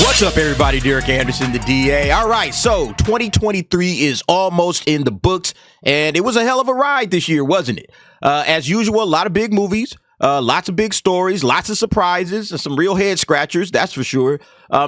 What's up, everybody? Derek Anderson, the DA. All right, so 2023 is almost in the books, and it was a hell of a ride this year, wasn't it? As usual, a lot of big movies, lots of big stories, lots of surprises, and some real head scratchers, that's for sure.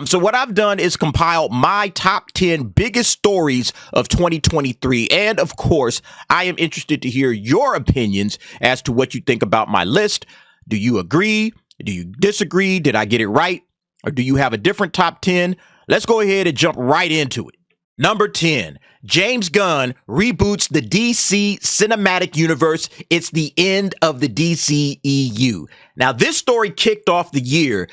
So what I've done is compile my top 10 biggest stories of 2023, and of course, I am interested to hear your opinions as to what you think about my list. Do you agree? Do you disagree? Did I get it right? Or do you have a different top 10? Let's go ahead and jump right into it. Number 10, James Gunn reboots the DC cinematic universe. It's the end of the DCEU. Now, this story kicked off the year.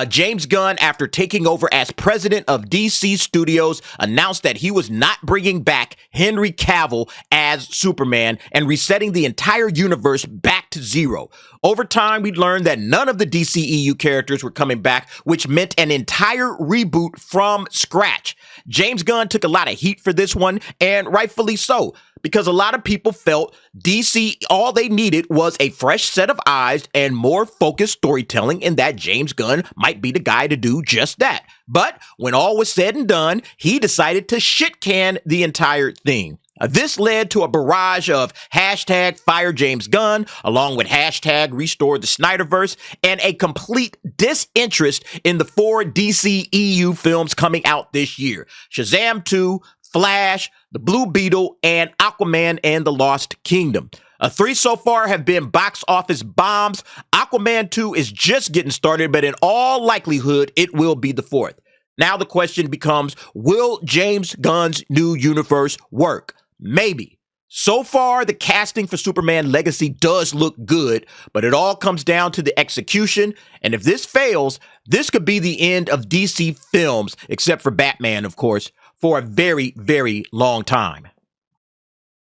James Gunn, after taking over as president of DC Studios, announced that he was not bringing back Henry Cavill as Superman and resetting the entire universe back to zero. Over time, we learned that none of the DCEU characters were coming back, which meant an entire reboot from scratch. James Gunn took a lot of heat for this one, and rightfully so, because a lot of people felt DC, all they needed was a fresh set of eyes and more focused storytelling, and that James Gunn might be the guy to do just that. But when all was said and done, he decided to shit-can the entire thing. This led to a barrage of hashtag fire James Gunn, along with hashtag restore the Snyderverse, and a complete disinterest in the 4 DCEU films coming out this year: Shazam 2, Flash, The Blue Beetle, and Aquaman and the Lost Kingdom. 3 so far have been box office bombs. Aquaman 2 is just getting started, but in all likelihood, it will be the 4th. Now the question becomes, will James Gunn's new universe work? Maybe. So far, the casting for Superman Legacy does look good, but it all comes down to the execution. And if this fails, this could be the end of DC films, except for Batman, of course, for a very, very long time.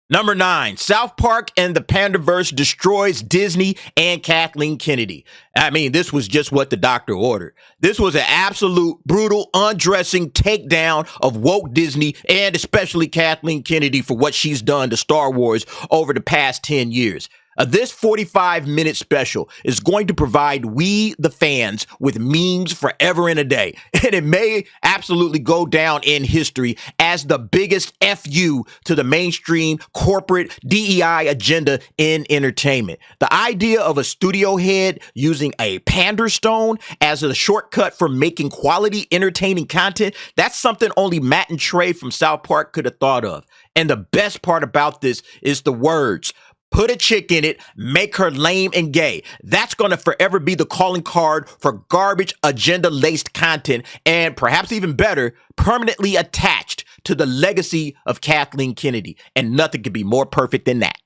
Number 9, South Park and the Pandaverse destroys Disney and Kathleen Kennedy. I mean, this was just what the doctor ordered. This was an absolute brutal, undressing takedown of woke Disney and especially Kathleen Kennedy for what she's done to Star Wars over the past 10 years. This 45-minute special is going to provide we, the fans, with memes forever and a day. And it may absolutely go down in history as the biggest FU to the mainstream corporate DEI agenda in entertainment. The idea of a studio head using a pander stone as a shortcut for making quality, entertaining content, that's something only Matt and Trey from South Park could have thought of. And the best part about this is the words. Put a chick in it, make her lame and gay. That's going to forever be the calling card for garbage, agenda-laced content, and perhaps even better, permanently attached to the legacy of Kathleen Kennedy. And nothing could be more perfect than that.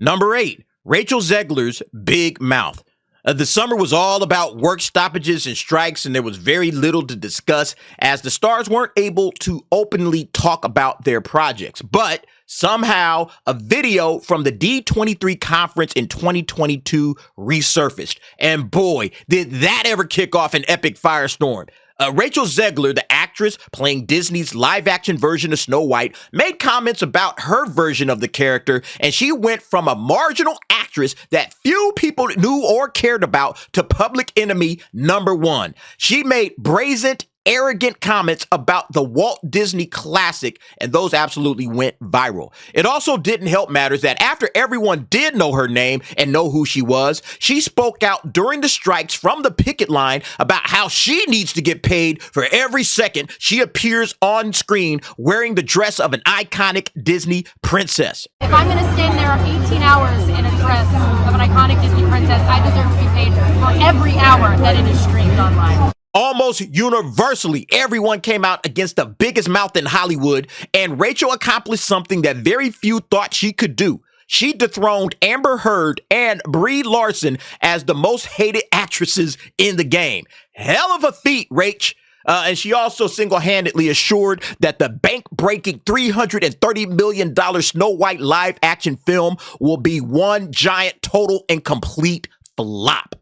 Number 8, Rachel Ziggler's Big Mouth. The summer was all about work stoppages and strikes, and there was very little to discuss as the stars weren't able to openly talk about their projects. But somehow, a video from the D23 conference in 2022 resurfaced. And boy, did that ever kick off an epic firestorm. Rachel Ziggler, the actress playing Disney's live-action version of Snow White, made comments about her version of the character, and she went from a marginal actress that few people knew or cared about to public enemy number 1. She made brazen, arrogant comments about the Walt Disney classic, and those absolutely went viral. It also didn't help matters that after everyone did know her name and know who she was, she spoke out during the strikes from the picket line about how she needs to get paid for every second she appears on screen wearing the dress of an iconic Disney princess. If I'm going to stand there 18 hours in a dress of an iconic Disney princess, I deserve to be paid for every hour that it is streamed online. Almost universally, everyone came out against the biggest mouth in Hollywood, and Rachel accomplished something that very few thought she could do. She dethroned Amber Heard and Brie Larson as the most hated actresses in the game. Hell of a feat, Rach. And she also single-handedly assured that the bank-breaking $330 million Snow White live-action film will be one giant, total, and complete flop.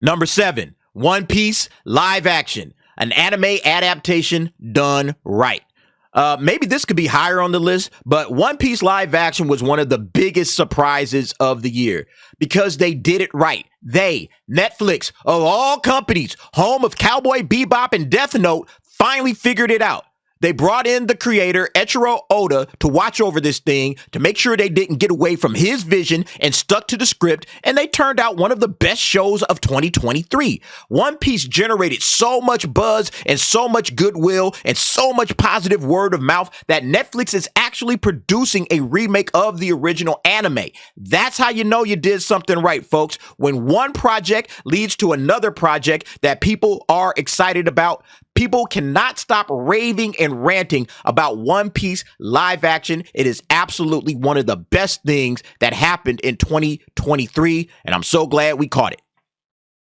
Number 7. One Piece live action, an anime adaptation done right. Maybe this could be higher on the list, but One Piece live action was one of the biggest surprises of the year because they did it right. They, Netflix, of all companies, home of Cowboy Bebop and Death Note, finally figured it out. They brought in the creator, Eiichiro Oda, to watch over this thing, to make sure they didn't get away from his vision and stuck to the script, and they turned out one of the best shows of 2023. One Piece generated so much buzz and so much goodwill and so much positive word of mouth that Netflix is actually producing a remake of the original anime. That's how you know you did something right, folks. When one project leads to another project that people are excited about, people cannot stop raving and ranting about One Piece live action. It is absolutely one of the best things that happened in 2023, and I'm so glad we caught it.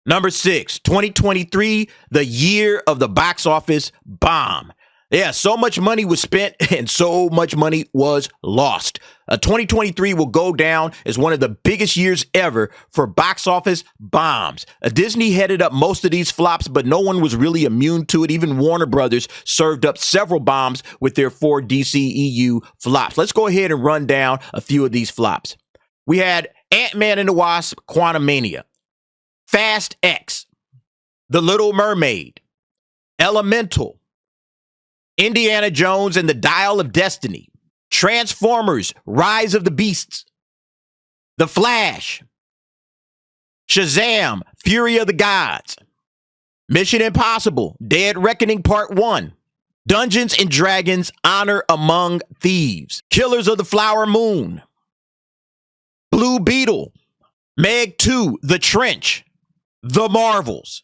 Number 6, 2023, the year of the box office bomb. Yeah, so much money was spent and so much money was lost. 2023 will go down as one of the biggest years ever for box office bombs. Disney headed up most of these flops, but no one was really immune to it. Even Warner Brothers served up several bombs with their 4 DCEU flops. Let's go ahead and run down a few of these flops. We had Ant-Man and the Wasp: Quantumania, Fast X, The Little Mermaid, Elemental, Indiana Jones and the Dial of Destiny, Transformers: Rise of the Beasts, The Flash, Shazam: Fury of the Gods, Mission Impossible: Dead Reckoning Part 1, Dungeons and Dragons: Honor Among Thieves, Killers of the Flower Moon, Blue Beetle, Meg 2, The Trench, The Marvels.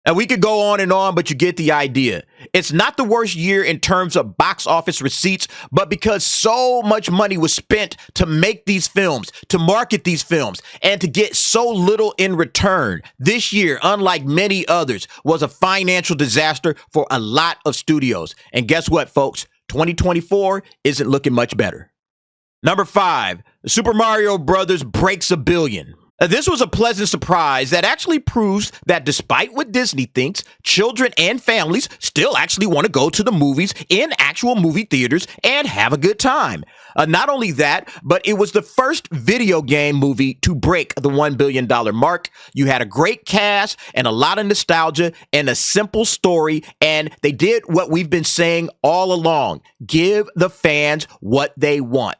And we could go on, but you get the idea. It's not the worst year in terms of box office receipts, but because so much money was spent to make these films, to market these films, and to get so little in return. This year, unlike many others, was a financial disaster for a lot of studios. And guess what, folks? 2024 isn't looking much better. Number 5, Super Mario Brothers breaks $1 billion. This was a pleasant surprise that actually proves that despite what Disney thinks, children and families still actually want to go to the movies in actual movie theaters and have a good time. Not only that, but it was the first video game movie to break the $1 billion mark. You had a great cast and a lot of nostalgia and a simple story, and they did what we've been saying all along: give the fans what they want.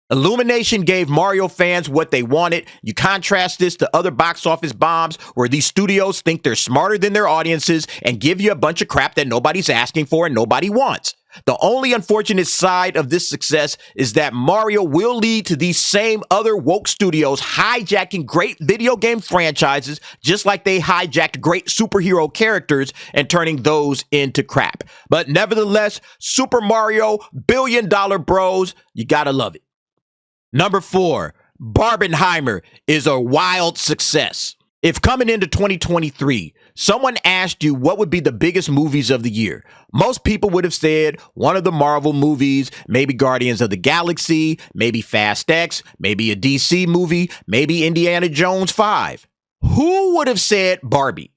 Illumination gave Mario fans what they wanted. You contrast this to other box office bombs where these studios think they're smarter than their audiences and give you a bunch of crap that nobody's asking for and nobody wants. The only unfortunate side of this success is that Mario will lead to these same other woke studios hijacking great video game franchises just like they hijacked great superhero characters and turning those into crap. But nevertheless, Super Mario, $1 billion bros, you gotta love it. Number 4, Barbenheimer is a wild success. If coming into 2023, someone asked you what would be the biggest movies of the year, most people would have said one of the Marvel movies, maybe Guardians of the Galaxy, maybe Fast X, maybe a DC movie, maybe Indiana Jones 5. Who would have said Barbie?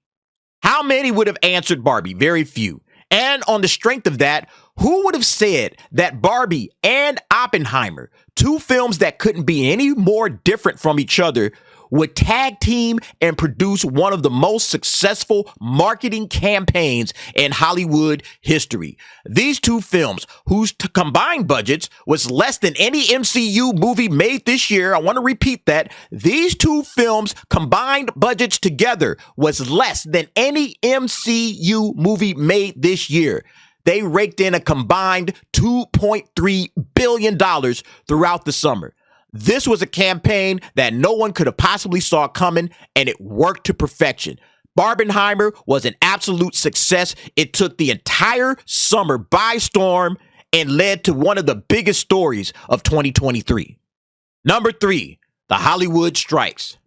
How many would have answered Barbie? Very few. And on the strength of that, who would have said that Barbie and Oppenheimer, 2 films that couldn't be any more different from each other, would tag team and produce one of the most successful marketing campaigns in Hollywood history? These 2 films, whose combined budgets was less than any MCU movie made this year. I want to repeat that. These 2 films combined budgets together was less than any MCU movie made this year. They raked in a combined $2.3 billion throughout the summer. This was a campaign that no one could have possibly saw coming, and it worked to perfection. Barbenheimer was an absolute success. It took the entire summer by storm and led to one of the biggest stories of 2023. Number 3, the Hollywood strikes.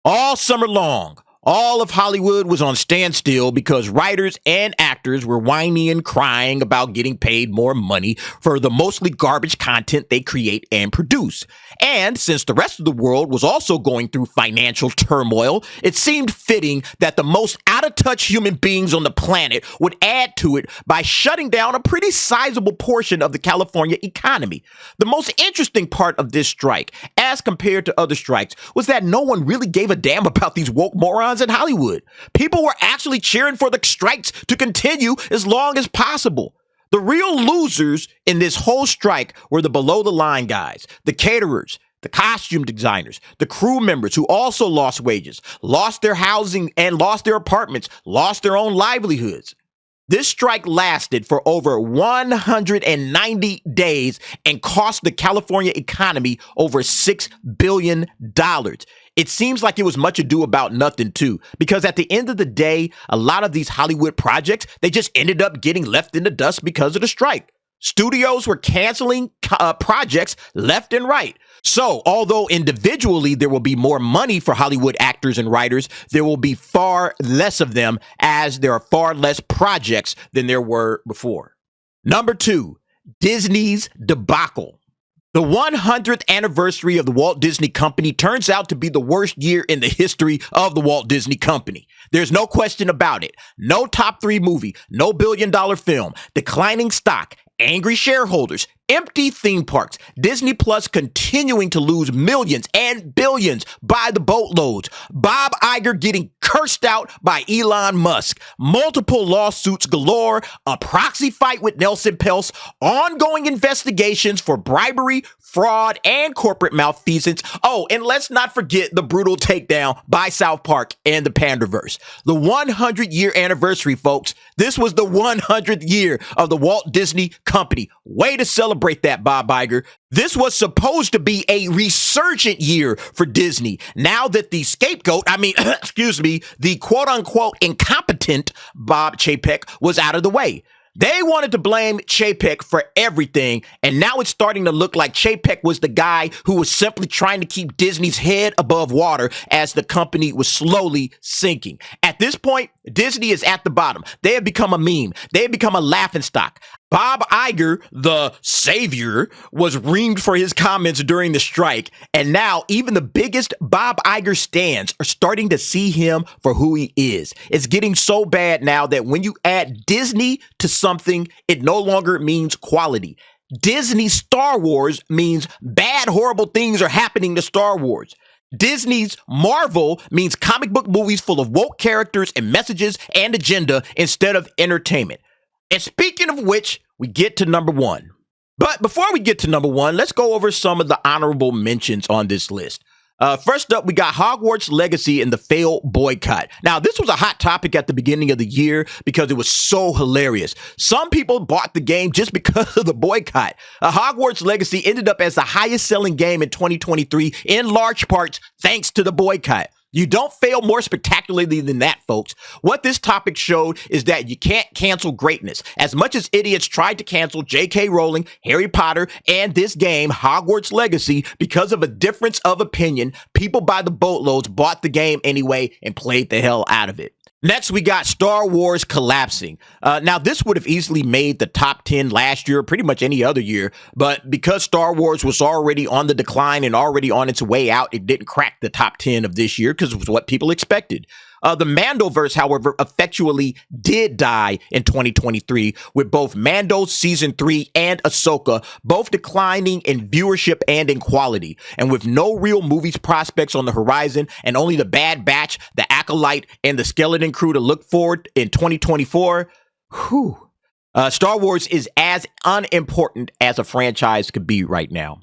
All summer long, All of Hollywood was on standstill because writers and actors were whining and crying about getting paid more money for the mostly garbage content they create and produce. And since the rest of the world was also going through financial turmoil, it seemed fitting that the most out-of-touch human beings on the planet would add to it by shutting down a pretty sizable portion of the California economy. The most interesting part of this strike, as compared to other strikes, was that no one really gave a damn about these woke morons in Hollywood. People were actually cheering for the strikes to continue as long as possible. The real losers in this whole strike were the below the line guys, the caterers, the costume designers, the crew members who also lost wages, lost their housing and lost their apartments, lost their own livelihoods. This strike lasted for over 190 days and cost the California economy over $6 billion. It seems like it was much ado about nothing, too, because at the end of the day, a lot of these Hollywood projects, they just ended up getting left in the dust because of the strike. Studios were canceling projects left and right. So, although individually there will be more money for Hollywood actors and writers, there will be far less of them as there are far less projects than there were before. Number 2, Disney's Debacle. The 100th anniversary of the Walt Disney Company turns out to be the worst year in the history of the Walt Disney Company. There's no question about it. No top 3 movie, no billion-dollar film, declining stock, angry shareholders, empty theme parks, Disney Plus continuing to lose millions and billions by the boatloads, Bob Iger getting cursed out by Elon Musk, multiple lawsuits galore, a proxy fight with Nelson Peltz, ongoing investigations for bribery, fraud, and corporate malfeasance. Oh, and let's not forget the brutal takedown by South Park and the Panderverse. The 100-year anniversary, folks. This was the 100th year of the Walt Disney Company. Way to celebrate that, Bob Iger. This was supposed to be a resurgent year for Disney. Now that the scapegoat, the quote-unquote incompetent Bob Chapek was out of the way. They wanted to blame Chapek for everything, and now it's starting to look like Chapek was the guy who was simply trying to keep Disney's head above water as the company was slowly sinking. At this point, Disney is at the bottom. They have become a meme. They have become a laughingstock. Bob Iger, the savior, was reamed for his comments during the strike, and now even the biggest Bob Iger stans are starting to see him for who he is. It's getting so bad now that when you add Disney to something, it no longer means quality. Disney Star Wars means bad, horrible things are happening to Star Wars. Disney's Marvel means comic book movies full of woke characters and messages and agenda instead of entertainment. And speaking of which, we get to number 1. But before we get to number 1, let's go over some of the honorable mentions on this list. First up, we got Hogwarts Legacy and the failed boycott. Now, this was a hot topic at the beginning of the year because it was so hilarious. Some people bought the game just because of the boycott. Hogwarts Legacy ended up as the highest selling game in 2023 in large parts thanks to the boycott. You don't fail more spectacularly than that, folks. What this topic showed is that you can't cancel greatness. As much as idiots tried to cancel J.K. Rowling, Harry Potter, and this game, Hogwarts Legacy, because of a difference of opinion, people by the boatloads bought the game anyway and played the hell out of it. Next, we got Star Wars collapsing. Now, this would have easily made the top 10 last year, pretty much any other year, but because Star Wars was already on the decline and already on its way out, it didn't crack the top 10 of this year because it was what people expected. The Mandoverse, however, effectually did die in 2023, with both Mando Season 3 and Ahsoka both declining in viewership and in quality. And with no real movies prospects on the horizon and only the Bad Batch, the Acolyte, and the Skeleton Crew to look forward in 2024, Star Wars is as unimportant as a franchise could be right now.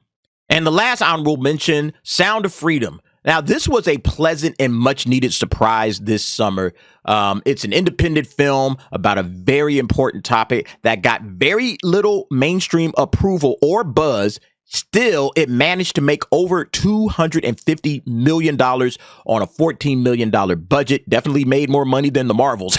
And the last honorable mention, Sound of Freedom. Now, this was a pleasant and much-needed surprise this summer. It's an independent film about a very important topic that got very little mainstream approval or buzz. Still, it managed to make over $250 million on a $14 million budget. Definitely made more money than the Marvels.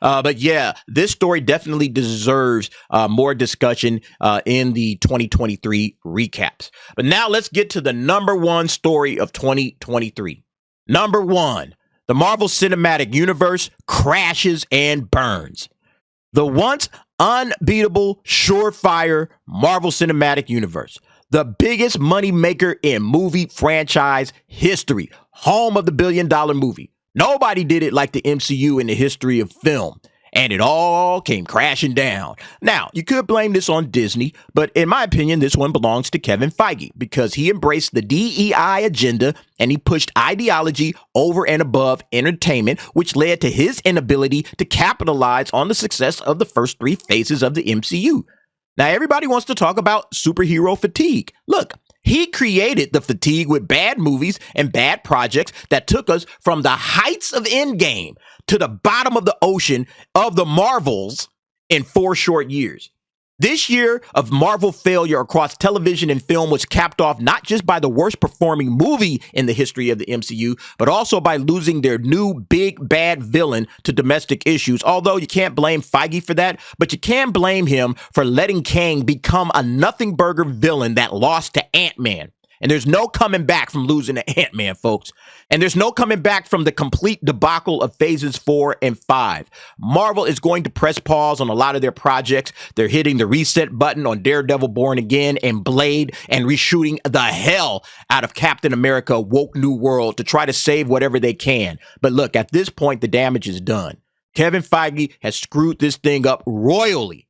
But yeah, this story definitely deserves more discussion in the 2023 recaps. But now let's get to the number 1 story of 2023. Number 1, the Marvel Cinematic Universe crashes and burns. The once unbeatable, surefire Marvel Cinematic Universe, the biggest money maker in movie franchise history, home of the billion-dollar movie. Nobody did it like the MCU in the history of film. And it all came crashing down. Now, you could blame this on Disney, but in my opinion, this one belongs to Kevin Feige because he embraced the DEI agenda and he pushed ideology over and above entertainment, which led to his inability to capitalize on the success of the first three phases of the MCU. Now, everybody wants to talk about superhero fatigue. Look, he created the fatigue with bad movies and bad projects that took us from the heights of Endgame to the bottom of the ocean of the Marvels in 4 short years. This year of Marvel failure across television and film was capped off not just by the worst performing movie in the history of the MCU, but also by losing their new big bad villain to domestic issues. Although you can't blame Feige for that, but you can blame him for letting Kang become a nothing burger villain that lost to Ant-Man. And there's no coming back from losing to Ant-Man, folks. And there's no coming back from the complete debacle of phases 4 and 5. Marvel is going to press pause on a lot of their projects. They're hitting the reset button on Daredevil Born Again and Blade and reshooting the hell out of Captain America Woke New World to try to save whatever they can. But look, at this point, the damage is done. Kevin Feige has screwed this thing up royally.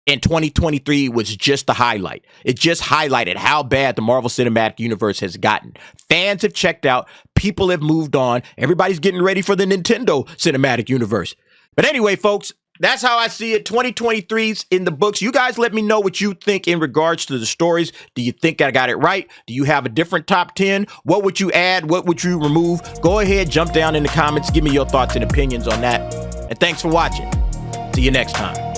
And 2023 was just the highlight. It just highlighted how bad the Marvel Cinematic Universe has gotten. Fans have checked out. People have moved on. Everybody's getting ready for the Nintendo Cinematic Universe. But anyway, folks, that's how I see it. 2023's in the books. You guys let me know what you think in regards to the stories. Do you think I got it right? Do you have a different top 10? What would you add? What would you remove? Go ahead, jump down in the comments. Give me your thoughts and opinions on that. And thanks for watching. See you next time.